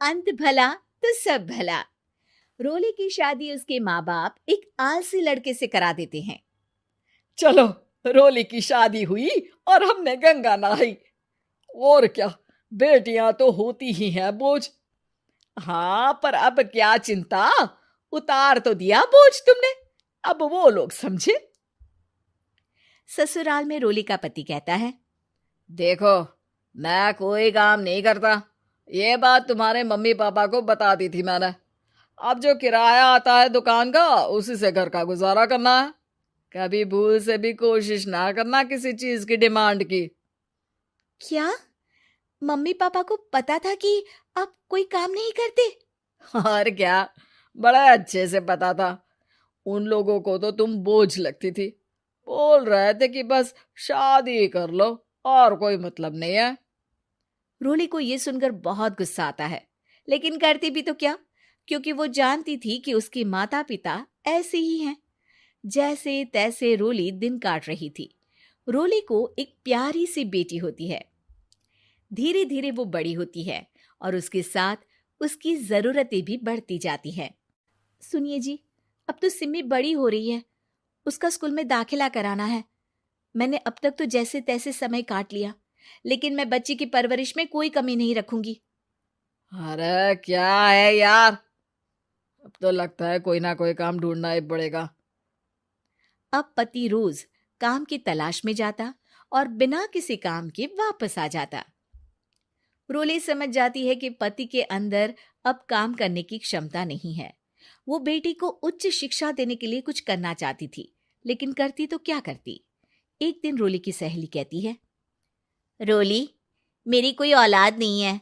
अंत भला तो सब भला। रोली की शादी उसके माँ बाप एक आलसी लड़के से करा देते हैं। चलो, रोली की शादी हुई और हमने गंगा नहाई। और क्या, बेटियां तो होती ही हैं बोझ। हाँ, पर अब क्या चिंता, उतार तो दिया बोझ तुमने, अब वो लोग समझे। ससुराल में रोली का पति कहता है, देखो, मैं कोई काम नहीं करता, ये बात तुम्हारे मम्मी पापा को बता दी थी मैंने। अब जो किराया आता है दुकान का, उसी से घर का गुजारा करना है। कभी भूल से भी कोशिश ना करना किसी चीज की डिमांड की। क्या मम्मी पापा को पता था कि आप कोई काम नहीं करते? और क्या, बड़ा अच्छे से पता था। उन लोगों को तो तुम बोझ लगती थी, बोल रहे थे कि बस शादी कर लो और कोई मतलब नहीं है। रोली को यह सुनकर बहुत गुस्सा आता है, लेकिन करती भी तो क्या, क्योंकि वो जानती थी कि उसके माता पिता ऐसे ही हैं। जैसे तैसे रोली दिन काट रही थी। रोली को एक प्यारी सी बेटी होती है। धीरे धीरे वो बड़ी होती है और उसके साथ उसकी जरूरतें भी बढ़ती जाती हैं। सुनिए जी, अब तो सिमी बड़ी हो रही है, उसका स्कूल में दाखिला कराना है। मैंने अब तक तो जैसे तैसे समय काट लिया, लेकिन मैं बच्ची की परवरिश में कोई कमी नहीं रखूंगी। अरे क्या है यार, अब तो लगता है कोई ना कोई काम ढूंढना ही पड़ेगा। अब पति रोज काम की तलाश में जाता और बिना किसी काम के वापस आ जाता। रोली समझ जाती है कि पति के अंदर अब काम करने की क्षमता नहीं है। वो बेटी को उच्च शिक्षा देने के लिए कुछ करना चाहती थी, लेकिन करती तो क्या करती। एक दिन रोली की सहेली कहती है, रोली, मेरी कोई औलाद नहीं है।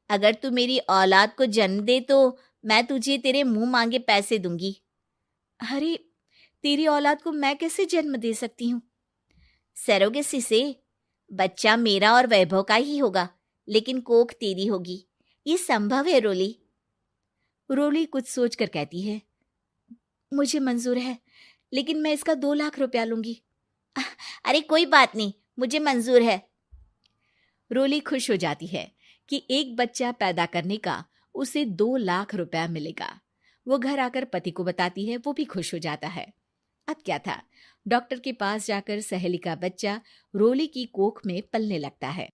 अगर तू मेरी औलाद को जन्म दे तो मैं तुझे तेरे मुंह मांगे पैसे दूंगी। अरे, तेरी औलाद को मैं कैसे जन्म दे सकती हूँ? सरोगेसी से। बच्चा मेरा और वैभव का ही होगा, लेकिन कोख तेरी होगी। ये संभव है रोली। रोली कुछ सोचकर कहती है, मुझे मंजूर है, लेकिन मैं इसका 2 लाख रुपया लूंगी। अरे कोई बात नहीं, मुझे मंजूर है। रोली खुश हो जाती है कि एक बच्चा पैदा करने का उसे 2 लाख रुपया मिलेगा। वो घर आकर पति को बताती है, वो भी खुश हो जाता है। अब क्या था, डॉक्टर के पास जाकर सहेली का बच्चा रोली की कोख में पलने लगता है।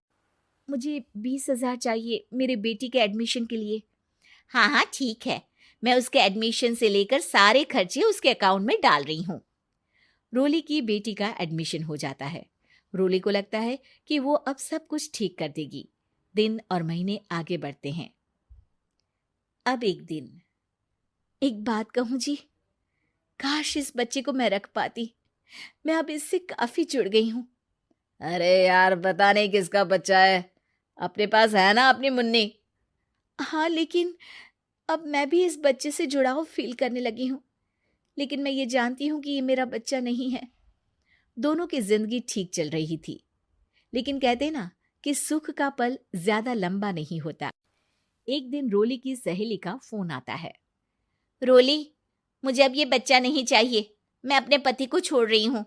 मुझे 20,000 चाहिए मेरे बेटी के एडमिशन के लिए। हाँ हाँ ठीक है, मैं उसके एडमिशन से लेकर सारे खर्चे उसके अकाउंट में डाल रही हूँ। रोली की बेटी का एडमिशन हो जाता है। रोली को लगता है कि वो अब सब कुछ ठीक कर देगी। दिन और महीने आगे बढ़ते हैं। अब एक दिन, एक बात कहूं जी, काश इस बच्चे को मैं रख पाती। मैं अब इससे काफी जुड़ गई हूँ। अरे यार, पता नहीं किसका बच्चा है, अपने पास है ना अपनी मुन्नी। हाँ, लेकिन अब मैं भी इस बच्चे से जुड़ाव फील करने लगी हूँ। लेकिन मैं ये जानती हूँ कि ये मेरा बच्चा नहीं है। दोनों की जिंदगी ठीक चल रही थी, लेकिन कहते ना कि सुख का पल ज्यादा लंबा नहीं होता। एक दिन रोली की सहेली का फोन आता है। रोली, मुझे अब ये बच्चा नहीं चाहिए, मैं अपने पति को छोड़ रही हूँ।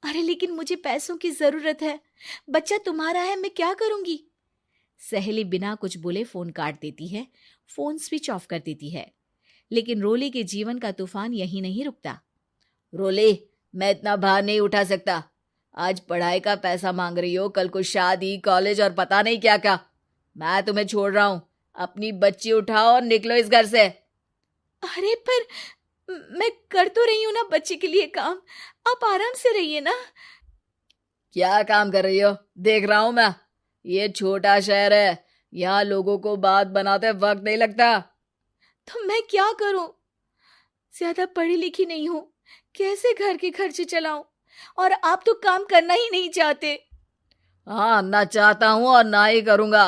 अरे लेकिन मुझे पैसों की जरूरत है, बच्चा तुम्हारा है, मैं क्या करूंगी? सहेली बिना कुछ बोले फोन काट देती है, फोन स्विच ऑफ कर देती है। लेकिन रोली के जीवन का तूफान यहीं नहीं रुकता। रोली, मैं इतना भार नहीं उठा सकता। आज पढ़ाई का पैसा मांग रही हो, कल को शादी, कॉलेज और पता नहीं क्या क्या। मैं तुम्हें छोड़ रहा हूँ, अपनी बच्ची उठाओ और निकलो इस घर से। अरे पर मैं कर तो रही हूं ना बच्चे के लिए काम, आप आराम से रहिए ना। क्या काम कर रही हो, देख रहा हूं मैं। ये छोटा शहर है, यहाँ लोगों को बात बनाते वक्त नहीं लगता। तो मैं क्या करूं? ज्यादा पढ़ी लिखी नहीं हूं, कैसे घर के खर्चे चलाऊं? और आप तो काम करना ही नहीं चाहते। हाँ, ना चाहता हूं और ना ही करूंगा।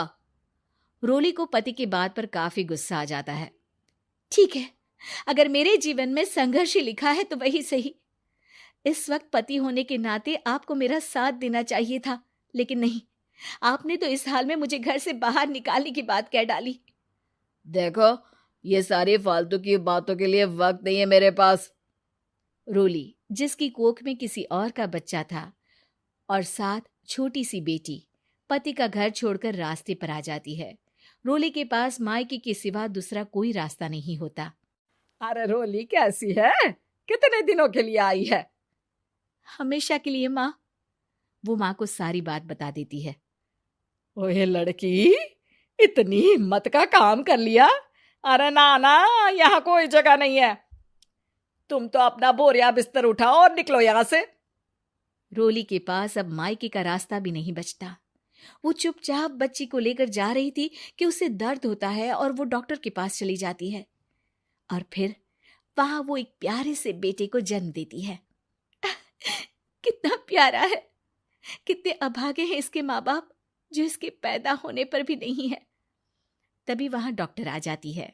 रोली को पति की बात पर काफी गुस्सा आ जाता है। ठीक है, अगर मेरे जीवन में संघर्ष ही लिखा है तो वही सही। इस वक्त पति होने के नाते आपको मेरा साथ देना चाहिए था, लेकिन नहीं, आपने तो इस हाल में मुझे घर से बाहर निकालने की बात कह डाली। देखो, ये सारी फालतू की बातों के लिए वक्त नहीं है मेरे पास। रोली, जिसकी कोख में किसी और का बच्चा था और साथ छोटी सी बेटी, पति का घर छोड़कर रास्ते पर आ जाती है। रोली के पास मायके के सिवा दूसरा कोई रास्ता नहीं होता। अरे रोली कैसी है? कितने दिनों के लिए आई है? हमेशा के लिए माँ। वो माँ को सारी बात बता देती है। ओए लड़की, इतनी हिम्मत का काम कर लिया। अरे ना ना, यहाँ कोई जगह नहीं है। तुम तो अपना बोरिया बिस्तर उठाओ और निकलो यहाँ से। रोली के पास अब मायके का रास्ता भी नहीं बचता। वो चुपचाप बच्ची को लेकर जा रही थी कि उसे दर्द होता है और वो डॉक्टर के पास चली जाती है और फिर वहां वो एक प्यारे से बेटे को जन्म देती है। कितना प्यारा है, कितने अभागे हैं इसके माँ बाप जो इसके पैदा होने पर भी नहीं है। तभी वहां डॉक्टर आ जाती है।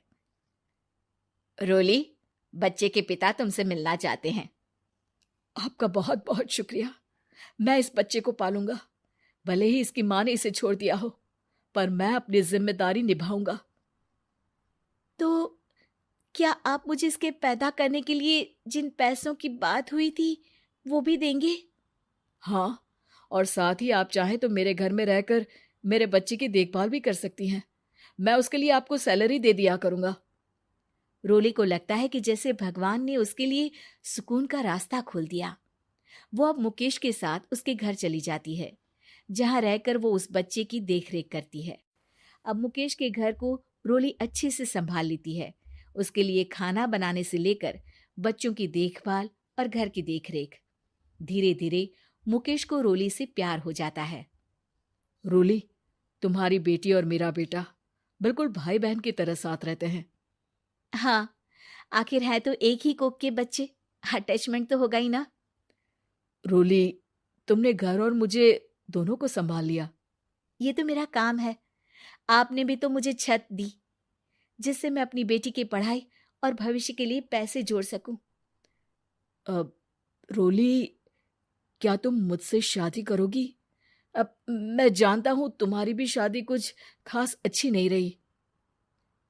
रोली, बच्चे के पिता तुमसे मिलना चाहते हैं। आपका बहुत बहुत शुक्रिया। मैं इस बच्चे को पालूंगा, भले ही इसकी माँ ने इसे छोड़ दिया हो, पर मैं अपनी जिम्मेदारी निभाऊंगा। तो क्या आप मुझे इसके पैदा करने के लिए जिन पैसों की बात हुई थी वो भी देंगे? हाँ, और साथ ही आप चाहें तो मेरे घर में रहकर मेरे बच्चे की देखभाल भी कर सकती हैं। मैं उसके लिए आपको सैलरी दे दिया करूंगा। रोली को लगता है कि जैसे भगवान ने उसके लिए सुकून का रास्ता खोल दिया। वो अब मुकेश के साथ उसके घर चली जाती है, जहां रहकर वो उस बच्चे की देखरेख करती है। अब मुकेश के घर को रोली अच्छे से संभाल लेती है। उसके लिए खाना बनाने से लेकर बच्चों की देखभाल और घर की देखरेख। धीरे धीरे मुकेश को रोली से प्यार हो जाता है। रोली, तुम्हारी बेटी और मेरा बेटा बिल्कुल भाई बहन की तरह साथ रहते हैं। हाँ, आखिर है तो एक ही कोख के बच्चे, अटैचमेंट तो होगा ही ना। रोली, तुमने घर और मुझे दोनों को संभाल लिया। ये तो मेरा काम है। आपने भी तो मुझे छत दी जिससे मैं अपनी बेटी की पढ़ाई और भविष्य के लिए पैसे जोड़ सकूं। अब रोली, क्या तुम मुझसे शादी करोगी? अब मैं जानता हूं तुम्हारी भी शादी कुछ खास अच्छी नहीं रही।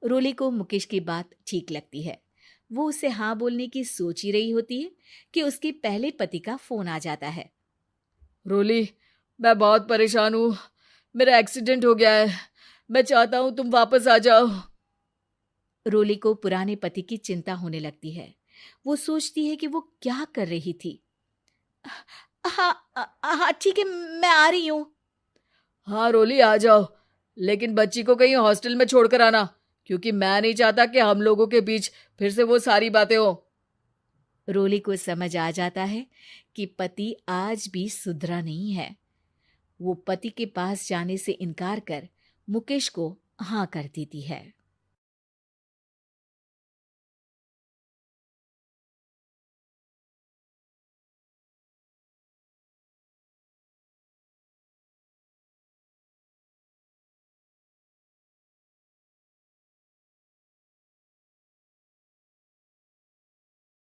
रोली को मुकेश की बात ठीक लगती है। वो उसे हाँ बोलने की सोच ही रही होती है कि उसके पहले पति का फोन आ जाता है। रोली, मैं बहुत परेशान हूँ। मेरा एक्सीडेंट हो गया है। मैं चाहता हूँ तुम वापस आ जाओ। रोली को पुराने पति की चिंता होने लगती है। वो सोचती है कि वो क्या कर रही थी। हाँ हाँ ठीक है, मैं आ रही हूँ। हाँ रोली, आ जाओ, लेकिन बच्ची को कहीं हॉस्टल में छोड़कर आना, क्योंकि मैं नहीं चाहता कि हम लोगों के बीच फिर से वो सारी बातें हो। रोली को समझ आ जाता है कि पति आज भी सुधरा नहीं है। वो पति के पास जाने से इनकार कर मुकेश को हाँ कर देती है।